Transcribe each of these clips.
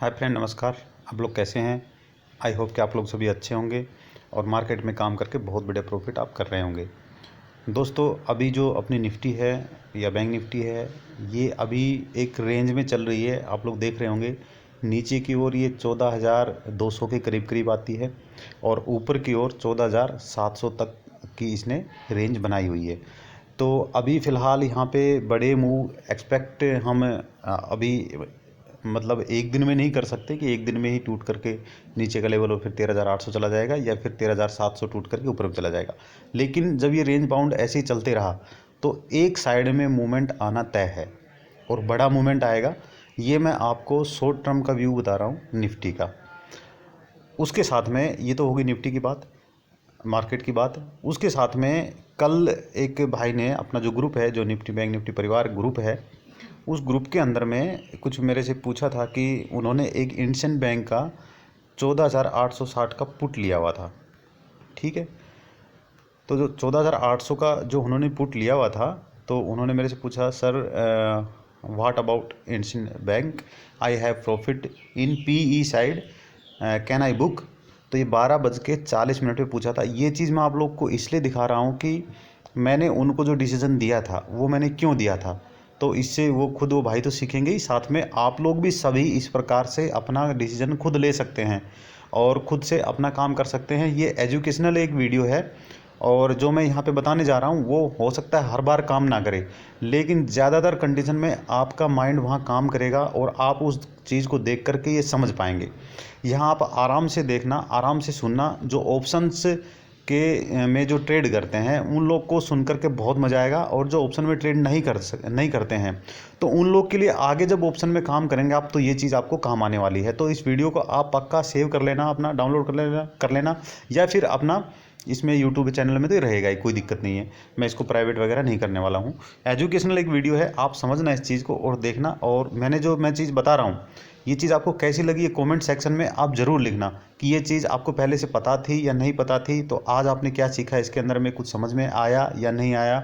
Hi friend, नमस्कार। आप लोग कैसे हैं? आई होप कि आप लोग सभी अच्छे होंगे और मार्केट में काम करके बहुत बड़े प्रॉफिट आप कर रहे होंगे। दोस्तों, अभी जो अपनी निफ्टी है या बैंक निफ्टी है, ये अभी एक रेंज में चल रही है। आप लोग देख रहे होंगे नीचे की ओर ये 14,200 के करीब करीब आती है और ऊपर की ओर 14,700 तक की इसने रेंज बनाई हुई है। तो अभी फ़िलहाल यहाँ पे बड़े मूव एक्सपेक्ट हम अभी मतलब एक दिन में नहीं कर सकते कि एक दिन में ही टूट करके नीचे का लेवल हो फिर 13,800 चला जाएगा या फिर 13,700 टूट करके ऊपर चला जाएगा। लेकिन जब ये रेंज बाउंड ऐसे ही चलते रहा तो एक साइड में मूवमेंट आना तय है और बड़ा मूवमेंट आएगा। ये मैं आपको शॉर्ट टर्म का व्यू बता रहा हूँ निफ्टी का। उसके साथ में ये तो होगी निफ्टी की बात, मार्केट की बात। उसके साथ में कल एक भाई ने अपना जो ग्रुप है, जो निफ्टी बैंक निफ्टी परिवार ग्रुप है, उस ग्रुप के अंदर में कुछ मेरे से पूछा था कि उन्होंने एक इंडियन बैंक का 14,860 का पुट लिया हुआ था। ठीक है, तो जो 14,800 का जो उन्होंने पुट लिया हुआ था, तो उन्होंने मेरे से पूछा, sir what about Indian bank, I have profit in PE side, can I book. तो ये 12:40 पे पूछा था। ये चीज़ मैं आप लोग को इसलिए दिखा रहा हूँ कि मैंने उनको जो डिसीज़न दिया था वो मैंने क्यों दिया था। तो इससे वो खुद, वो भाई तो सीखेंगे ही, साथ में आप लोग भी सभी इस प्रकार से अपना डिसीज़न खुद ले सकते हैं और खुद से अपना काम कर सकते हैं। ये एजुकेशनल एक वीडियो है और जो मैं यहाँ पे बताने जा रहा हूँ वो हो सकता है हर बार काम ना करे, लेकिन ज़्यादातर कंडीशन में आपका माइंड वहाँ काम करेगा और आप उस चीज़ को देख करके ये समझ पाएंगे। यहाँ आप आराम से देखना, आराम से सुनना। जो ऑप्शंस के में जो ट्रेड करते हैं उन लोग को सुन करके बहुत मज़ा आएगा, और जो ऑप्शन में ट्रेड नहीं करते हैं तो उन लोग के लिए आगे जब ऑप्शन में काम करेंगे आप, तो ये चीज़ आपको काम आने वाली है। तो इस वीडियो को आप पक्का सेव कर लेना, अपना डाउनलोड कर लेना या फिर अपना इसमें यूट्यूब चैनल में तो रहेगा ही, कोई दिक्कत नहीं है। मैं इसको प्राइवेट वगैरह नहीं करने वाला हूँ। एजुकेशनल एक वीडियो है, आप समझना इस चीज़ को और देखना। और मैं चीज़ बता रहा हूँ, ये चीज़ आपको कैसी लगी, ये कमेंट सेक्शन में आप ज़रूर लिखना कि ये चीज़ आपको पहले से पता थी या नहीं पता थी। तो आज आपने क्या सीखा, इसके अंदर में कुछ समझ में आया या नहीं आया,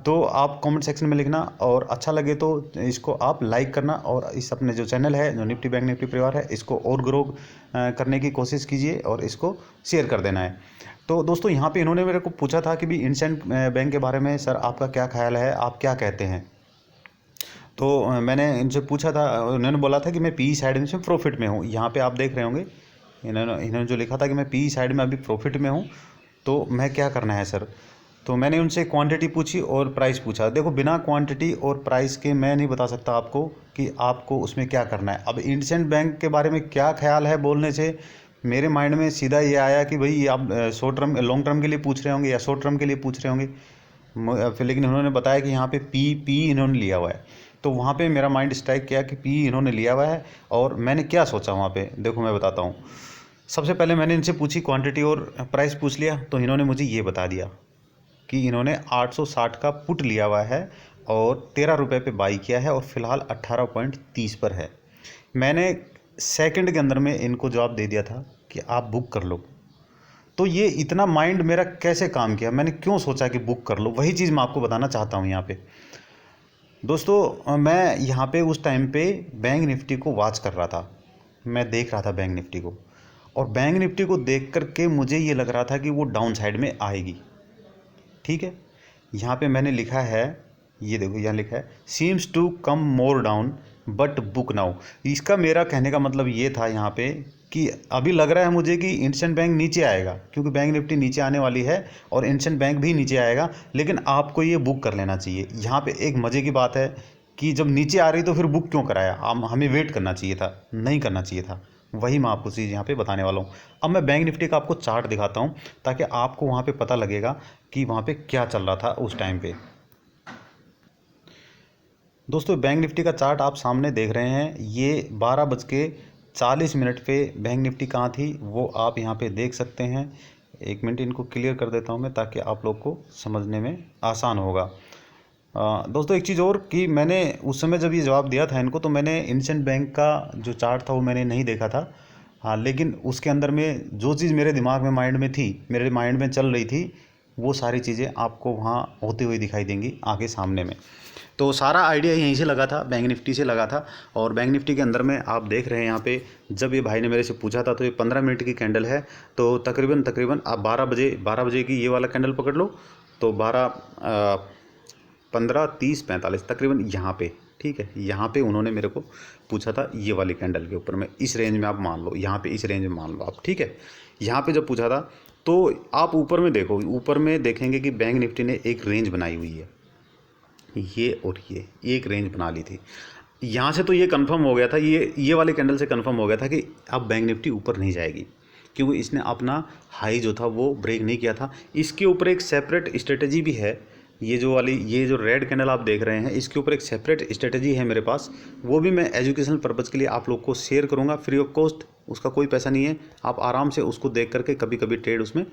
तो आप कमेंट सेक्शन में लिखना। और अच्छा लगे तो इसको आप लाइक करना और इस अपने जो चैनल है, जो निफ्टी बैंक निफ्टी परिवार है, इसको और ग्रो करने की कोशिश कीजिए और इसको शेयर कर देना है। तो दोस्तों, यहाँ पे इन्होंने मेरे को पूछा था कि भी इंडियन बैंक के बारे में सर आपका क्या ख्याल है, आप क्या कहते हैं। तो मैंने इनसे पूछा था, उन्होंने बोला था कि मैं पी साइड में से प्रॉफिट में हूँ। यहाँ पे आप देख रहे होंगे इन्होंने जो लिखा था कि मैं पी साइड में अभी प्रॉफिट में हूँ, तो मैं क्या करना है सर। तो मैंने उनसे क्वांटिटी पूछी और प्राइस पूछा। देखो, बिना क्वांटिटी और प्राइस के मैं नहीं बता सकता आपको कि आपको उसमें क्या करना है। अब इंडियन बैंक के बारे में क्या ख्याल है बोलने से मेरे माइंड में सीधा ये आया कि भाई ये आप शॉर्ट टर्म लॉन्ग टर्म के लिए पूछ रहे होंगे या शॉर्ट टर्म के लिए पूछ रहे होंगे। फिर लेकिन उन्होंने बताया कि यहाँ पे पी इन्होंने लिया हुआ है, तो वहाँ पे मेरा माइंड स्ट्राइक किया कि पी इन्होंने लिया हुआ है। और मैंने क्या सोचा वहाँ पे, देखो मैं बताता हूँ। सबसे पहले मैंने इनसे पूछी क्वांटिटी और प्राइस पूछ लिया, तो इन्होंने मुझे ये बता दिया कि इन्होंने 860 का पुट लिया हुआ है और 13 रुपये पे बाई किया है और फिलहाल 18.30 पर है। मैंने सेकंड के अंदर में इनको जवाब दे दिया था कि आप बुक कर लो। तो ये इतना माइंड मेरा कैसे काम किया, मैंने क्यों सोचा कि बुक कर लो, वही चीज़ मैं आपको बताना चाहता हूँ यहाँ पे। दोस्तों, मैं यहाँ पे उस टाइम पे बैंक निफ्टी को वॉच कर रहा था, मैं देख रहा था बैंक निफ्टी को, और बैंक निफ्टी को देख करके मुझे ये लग रहा था कि वो डाउन साइड में आएगी। ठीक है, यहाँ पे मैंने लिखा है, ये देखो यहाँ लिखा है seems to come more down but book now. इसका मेरा कहने का मतलब ये था यहाँ पे कि अभी लग रहा है मुझे कि इंडियन बैंक नीचे आएगा, क्योंकि बैंक निफ्टी नीचे आने वाली है और इंडियन बैंक भी नीचे आएगा, लेकिन आपको ये बुक कर लेना चाहिए। यहाँ पे एक मज़े की बात है कि जब नीचे आ रही तो फिर बुक क्यों कराया, हमें वेट करना चाहिए था, नहीं करना चाहिए था। वही मैं आपको चीज़ यहाँ पे बताने वाला हूँ। अब मैं बैंक निफ्टी का आपको चार्ट दिखाता हूँ ताकि आपको वहाँ पे पता लगेगा कि वहाँ पे क्या चल रहा था उस टाइम पे। दोस्तों, बैंक निफ्टी का चार्ट आप सामने देख रहे हैं। ये 12:40 पे बैंक निफ्टी कहाँ थी वो आप यहाँ पे देख सकते हैं। एक मिनट, इनको क्लियर कर देता हूँ मैं ताकि आप लोग को समझने में आसान होगा। दोस्तों, एक चीज़ और कि मैंने उस समय जब ये जवाब दिया था इनको, तो मैंने इंडियन बैंक का जो चार्ट था वो मैंने नहीं देखा था। हाँ, लेकिन उसके अंदर में जो चीज़ मेरे दिमाग में माइंड में थी, मेरे माइंड में चल रही थी वो सारी चीज़ें आपको वहाँ होते हुए दिखाई देंगी आगे सामने में। तो सारा आइडिया यहीं से लगा था, बैंक निफ्टी से लगा था। और बैंक निफ्टी के अंदर में आप देख रहे हैं यहाँ पे, जब ये भाई ने मेरे से पूछा था तो ये 15 मिनट की कैंडल है। तो तकरीबन आप 12 बजे की ये वाला कैंडल पकड़ लो, तो 15, 30, 45 तकरीबन यहाँ पे, ठीक है। यहाँ पे उन्होंने मेरे को पूछा था ये वाली कैंडल के ऊपर में, इस रेंज में आप मान लो, यहाँ पे इस रेंज में मान लो आप, ठीक है। यहाँ पे जब पूछा था तो आप ऊपर में देखो, ऊपर में देखेंगे कि बैंक निफ्टी ने एक रेंज बनाई हुई है, ये और ये एक रेंज बना ली थी। यहाँ से तो ये कंफर्म हो गया था, ये वाले कैंडल से कंफर्म हो गया था कि अब बैंक निफ्टी ऊपर नहीं जाएगी, क्योंकि इसने अपना हाई जो था वो ब्रेक नहीं किया था। इसके ऊपर एक सेपरेट स्ट्रेटजी भी है, ये जो रेड कैंडल आप देख रहे हैं, इसके ऊपर एक सेपरेट स्ट्रेटजी है मेरे पास, वो भी मैं एजुकेशनल पर्पज़ के लिए आप लोग को शेयर करूँगा, फ्री ऑफ कॉस्ट, उसका कोई पैसा नहीं है। आप आराम से उसको देख करके कभी कभी ट्रेड उसमें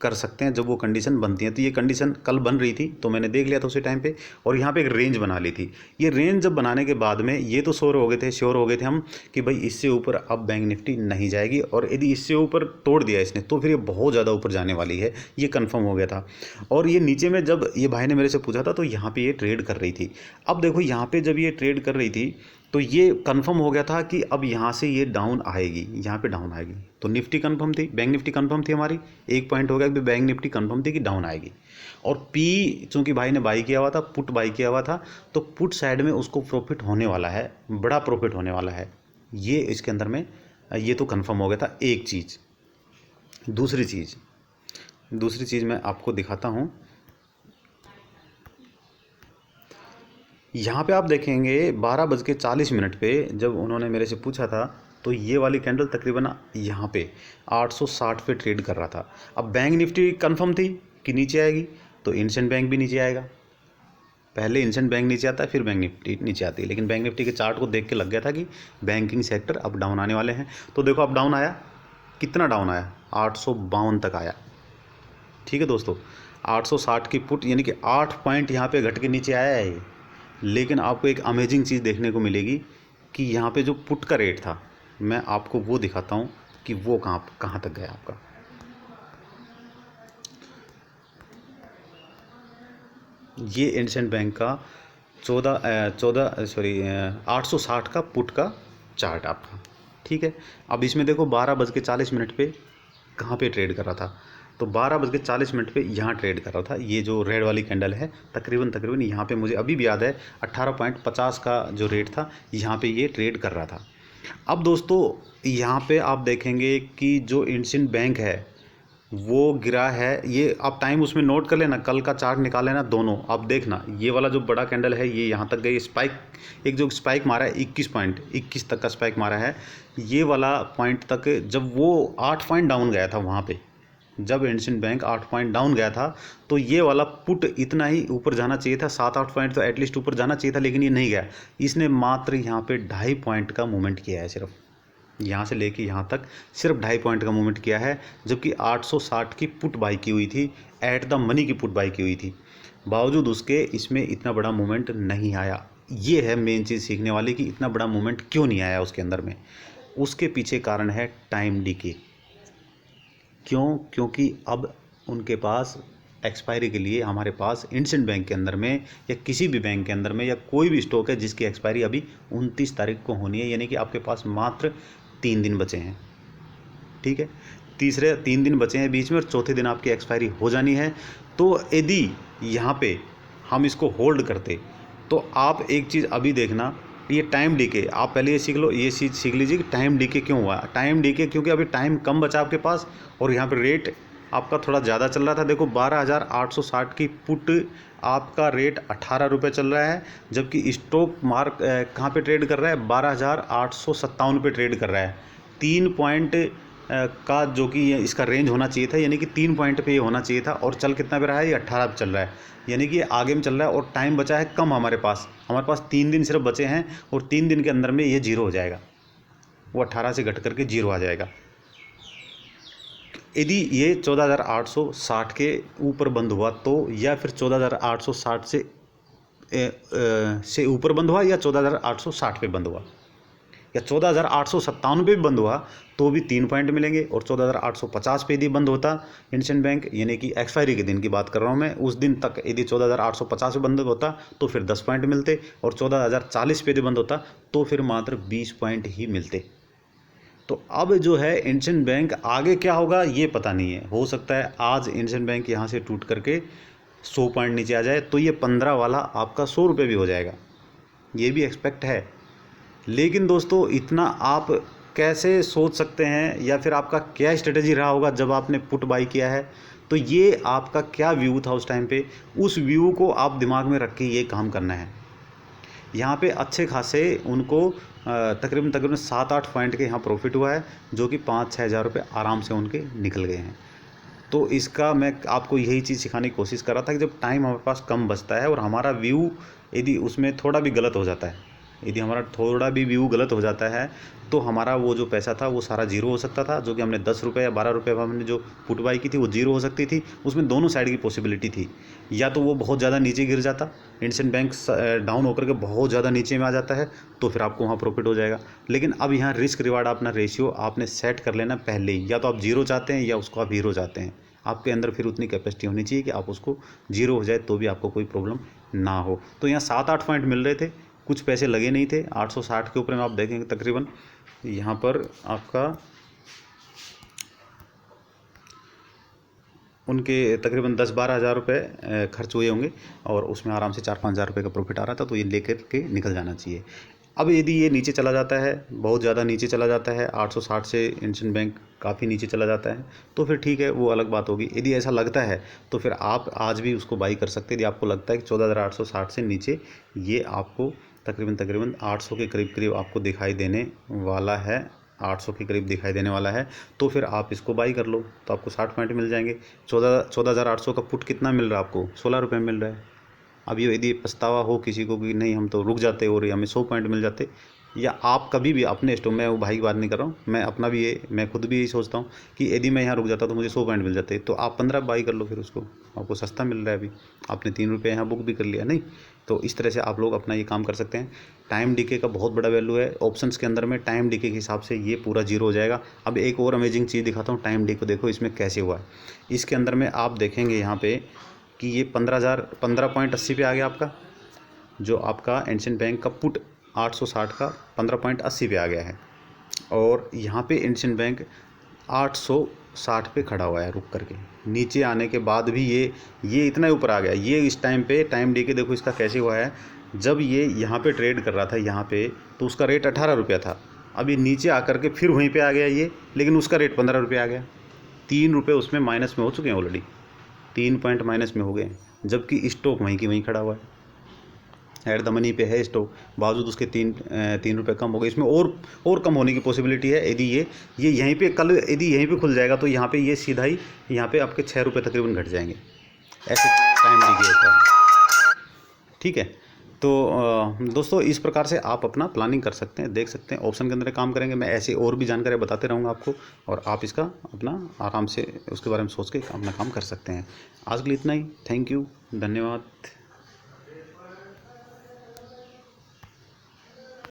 कर सकते हैं जब वो कंडीशन बनती है। तो ये कंडीशन कल बन रही थी तो मैंने देख लिया था उसी टाइम पे, और यहाँ पे एक रेंज बना ली थी। ये रेंज जब बनाने के बाद में ये तो श्योर हो गए थे हम कि भाई इससे ऊपर अब बैंक निफ्टी नहीं जाएगी, और यदि इससे ऊपर तोड़ दिया इसने तो फिर ये बहुत ज़्यादा ऊपर जाने वाली है, ये कन्फर्म हो गया था। और ये नीचे में जब ये भाई ने मेरे से पूछा था तो यहाँ पर ये ट्रेड कर रही थी। अब देखो यहाँ पर जब ये ट्रेड कर रही थी तो ये कंफर्म हो गया था कि अब यहाँ से ये डाउन आएगी, यहाँ पे डाउन आएगी। तो निफ्टी कंफर्म थी, बैंक निफ्टी कंफर्म थी हमारी, एक पॉइंट हो गया कि बैंक निफ्टी कंफर्म थी कि डाउन आएगी। और पी चूंकि भाई ने बाई किया हुआ था, पुट बाई किया हुआ था, तो पुट साइड में उसको प्रॉफिट होने वाला है, बड़ा प्रॉफिट होने वाला है, ये इसके अंदर में ये तो कन्फर्म हो गया था। एक चीज़, दूसरी चीज़ मैं आपको दिखाता हूँ। यहाँ पे आप देखेंगे 12:40 पे जब उन्होंने मेरे से पूछा था तो ये वाली कैंडल तकरीबन यहाँ पे 860 पे ट्रेड कर रहा था। अब बैंक निफ्टी कंफर्म थी कि नीचे आएगी, तो इंडियन बैंक भी नीचे आएगा। पहले इंडियन बैंक नीचे आता है, फिर बैंक निफ्टी नीचे आती है, लेकिन बैंक निफ्टी के चार्ट को देख के लग गया था कि बैंकिंग सेक्टर अब डाउन आने वाले हैं। तो देखो अब डाउन आया, कितना डाउन आया, 852 तक आया, ठीक है दोस्तों। 860 की पुट, यानी कि 8 पॉइंट यहाँ पे घट के नीचे आया है ये। लेकिन आपको एक अमेजिंग चीज़ देखने को मिलेगी कि यहाँ पे जो पुट का रेट था, मैं आपको वो दिखाता हूँ कि वो कहाँ तक गया आपका। ये इंडियन बैंक का 860 का पुट का चार्ट आपका, ठीक है। अब इसमें देखो 12:40 पे कहाँ पे ट्रेड कर रहा था, तो 12:40 पे यहाँ ट्रेड कर रहा था। ये जो रेड वाली कैंडल है तकरीबन यहाँ पे मुझे अभी भी याद है 18.50 का जो रेट था, यहाँ पे ये ट्रेड कर रहा था। अब दोस्तों यहाँ पे आप देखेंगे कि जो इंडियन बैंक है वो गिरा है। ये आप टाइम उसमें नोट कर लेना, कल का चार्ट निकाल लेना दोनों, आप देखना ये वाला जो बड़ा कैंडल है ये यहाँ तक गई, स्पाइक, एक जो स्पाइक मारा है 21 तक का स्पाइक मारा है, ये वाला पॉइंट तक जब वो 8 पॉइंट डाउन गया था वहाँ पे, जब इंडियन बैंक 8 पॉइंट डाउन गया था तो ये वाला पुट इतना ही ऊपर जाना चाहिए था, 7-8 पॉइंट तो एटलीस्ट ऊपर जाना चाहिए था, लेकिन ये नहीं गया। इसने मात्र यहाँ पे 2.5 पॉइंट का मूवमेंट किया है, सिर्फ यहाँ से लेके यहाँ तक सिर्फ 2.5 पॉइंट का मूवमेंट किया है, जबकि 860 की पुट बाई की हुई थी, एट द मनी की पुट बाई की हुई थी, बावजूद उसके इसमें इतना बड़ा मूवमेंट नहीं आया। ये है मेन चीज़ सीखने वाली कि इतना बड़ा मूवमेंट क्यों नहीं आया उसके अंदर में। उसके पीछे कारण है टाइम डीके। क्योंकि अब उनके पास एक्सपायरी के लिए, हमारे पास इंडियन बैंक के अंदर में या किसी भी बैंक के अंदर में या कोई भी स्टॉक है जिसकी एक्सपायरी अभी 29 तारीख को होनी है, यानी कि आपके पास मात्र 3 दिन बचे हैं, ठीक है। तीसरे 3 दिन बचे हैं बीच में और चौथे दिन आपकी एक्सपायरी हो जानी है। तो यदि यहाँ पे हम इसको होल्ड करते तो आप एक चीज़ अभी देखना, ये टाइम डीके, आप पहले ये सीख लो, ये चीज़ सीख लीजिए कि टाइम डीके क्यों हुआ। टाइम डीके क्योंकि अभी टाइम कम बचा आपके पास और यहाँ पे रेट आपका थोड़ा ज़्यादा चल रहा था। देखो 12,860 की पुट आपका रेट 18 रुपये चल रहा है, जबकि स्टॉक मार्क कहाँ पे ट्रेड कर रहा है, 12,857 पे ट्रेड कर रहा है। 3 पॉइंट का जो कि इसका रेंज होना चाहिए था, यानी कि 3 पॉइंट पे ये होना चाहिए था, और चल कितना पे रहा है, ये 18 पे चल रहा है, यानी कि आगे में चल रहा है और टाइम बचा है कम हमारे पास 3 दिन सिर्फ बचे हैं, और 3 दिन के अंदर में ये जीरो हो जाएगा, वो 18 से घट करके जीरो आ जाएगा। यदि ये 14,860 के ऊपर बंद हुआ तो, या फिर 14,860 से ऊपर बंद हुआ या 14,860 पे बंद हुआ, या 14,897 पे भी बंद हुआ तो भी 3 पॉइंट मिलेंगे, और 14,850 पे यदि बंद होता इंडियन बैंक, यानी कि एक्सपायरी के दिन की बात कर रहा हूँ मैं, उस दिन तक यदि 14,850 पे बंद होता तो फिर 10 पॉइंट मिलते, और 14,040 पे यदि बंद होता तो फिर मात्र 20 पॉइंट ही मिलते। तो अब जो है इंडियन बैंक आगे क्या होगा ये पता नहीं है। हो सकता है आज इंडियन बैंक यहाँ से टूट करके 100 पॉइंट नीचे आ जाए तो ये 15 वाला आपका 100 रुपये भी हो जाएगा, ये भी एक्सपेक्ट है। लेकिन दोस्तों इतना आप कैसे सोच सकते हैं, या फिर आपका क्या स्ट्रेटजी रहा होगा जब आपने पुट बाई किया है, तो ये आपका क्या व्यू था उस टाइम पे, उस व्यू को आप दिमाग में रख के ये काम करना है। यहाँ पे अच्छे खासे उनको तकरीबन 7-8 पॉइंट के यहाँ प्रॉफिट हुआ है, जो कि 5-6 हज़ार रुपये आराम से उनके निकल गए हैं। तो इसका मैं आपको यही चीज़ सिखाने की कोशिश कर रहा था कि जब टाइम हमारे पास कम बचता है और हमारा व्यू यदि उसमें थोड़ा भी गलत हो जाता है, यदि हमारा थोड़ा भी व्यू गलत हो जाता है तो हमारा वो जो पैसा था वो सारा जीरो हो सकता था। जो कि हमने 10 रुपये या 12 रुपये हमने जो पुट बाई की थी वो जीरो हो सकती थी। उसमें दोनों साइड की पॉसिबिलिटी थी, या तो वो बहुत ज़्यादा नीचे गिर जाता, इंडियन बैंक डाउन होकर के बहुत ज़्यादा नीचे में आ जाता है, तो फिर आपको वहाँ प्रॉफिट हो जाएगा। लेकिन अब यहाँ रिस्क रिवार्ड अपना रेशियो आपने सेट कर लेना पहले ही, या तो आप जीरो चाहते हैं या उसको आप हीरो चाहते हैं। आपके अंदर फिर उतनी कैपेसिटी होनी चाहिए कि आप उसको जीरो हो जाए तो भी आपको कोई प्रॉब्लम ना हो। तो यहाँ 7-8 पॉइंट मिल रहे थे, कुछ पैसे लगे नहीं थे। 860 के ऊपर में आप देखेंगे तकरीबन यहाँ पर आपका उनके तकरीबन 10-12 हज़ार रुपये खर्च हुए होंगे, और उसमें आराम से 4-5 हज़ार रुपये का प्रॉफिट आ रहा था। तो ये लेकर के निकल जाना चाहिए। अब यदि ये नीचे चला जाता है, बहुत ज़्यादा नीचे चला जाता है, 860 से इंडियन बैंक काफ़ी नीचे चला जाता है, तो फिर ठीक है, वो अलग बात होगी। यदि ऐसा लगता है तो फिर आप आज भी उसको बाई कर सकते हैं। यदि आपको लगता है कि 14,860 से नीचे ये आपको तकरीबन 800 के करीब आपको दिखाई देने वाला है, 800 के करीब दिखाई देने वाला है, तो फिर आप इसको बाई कर लो, तो आपको 60 पॉइंट मिल जाएंगे। 14,800 का पुट कितना मिल रहा है आपको? 16 रुपये मिल रहा है। अब ये यदि पछतावा हो किसी को कि नहीं हम तो रुक जाते और हमें 100 पॉइंट मिल जाते, या आप कभी भी अपने स्टॉक, मैं वो भाई की बात नहीं कर रहा हूँ, मैं अपना भी ये, मैं खुद भी यही सोचता हूँ कि यदि मैं यहाँ रुक जाता तो मुझे 100 पॉइंट मिल जाते, तो आप 15 बाई कर लो, फिर उसको आपको सस्ता मिल रहा है। अभी आपने 3 रुपये यहाँ बुक भी कर लिया नहीं, तो इस तरह से आप लोग अपना ये काम कर सकते हैं। टाइम डीके का बहुत बड़ा वैल्यू है ऑप्शंस के अंदर में, टाइम डीके के हिसाब से ये पूरा जीरो हो जाएगा। अब एक और अमेजिंग चीज़ दिखाता हूँ, टाइम डीके देखो इसमें कैसे हुआ है। इसके अंदर में आप देखेंगे यहाँ पे कि ये 15.80 पे आ गया आपका, जो आपका इंडियन बैंक का पुट 860 का 15.80 पे आ गया है, और यहाँ पे इंडियन बैंक 860 पे खड़ा हुआ है रुक करके। नीचे आने के बाद भी ये इतना ऊपर आ गया। ये इस टाइम पे टाइम डे के देखो इसका कैसे हुआ है, जब ये यहाँ पे ट्रेड कर रहा था यहाँ पे, तो उसका रेट 18 रुपया था। अब ये नीचे आकर के फिर वहीं पे आ गया ये, लेकिन उसका रेट 15 रुपये आ गया। 3 रुपये उसमें माइनस में हो चुके हैं ऑलरेडी, 3 पॉइंट माइनस में हो गए, जबकि स्टॉक वहीं की वहीं खड़ा हुआ है। ऐड द मनी पे है स्टॉक, बावजूद उसके 3 रुपये कम हो गए। इसमें और कम होने की पॉसिबिलिटी है। यदि ये यहीं पे कल यदि यहीं पे खुल जाएगा तो यहाँ पे ये सीधा ही यहाँ पे आपके 6 रुपये तकरीबन घट जाएंगे। ऐसे टाइम लीजिए होता है, ठीक है। तो दोस्तों इस प्रकार से आप अपना प्लानिंग कर सकते हैं, देख सकते हैं, ऑप्शन के अंदर काम करेंगे। मैं ऐसे और भी जानकारी बताते रहूँगा आपको, और आप इसका अपना आराम से उसके बारे में सोच के अपना काम कर सकते हैं। आज के लिए इतना ही। थैंक यू, धन्यवाद।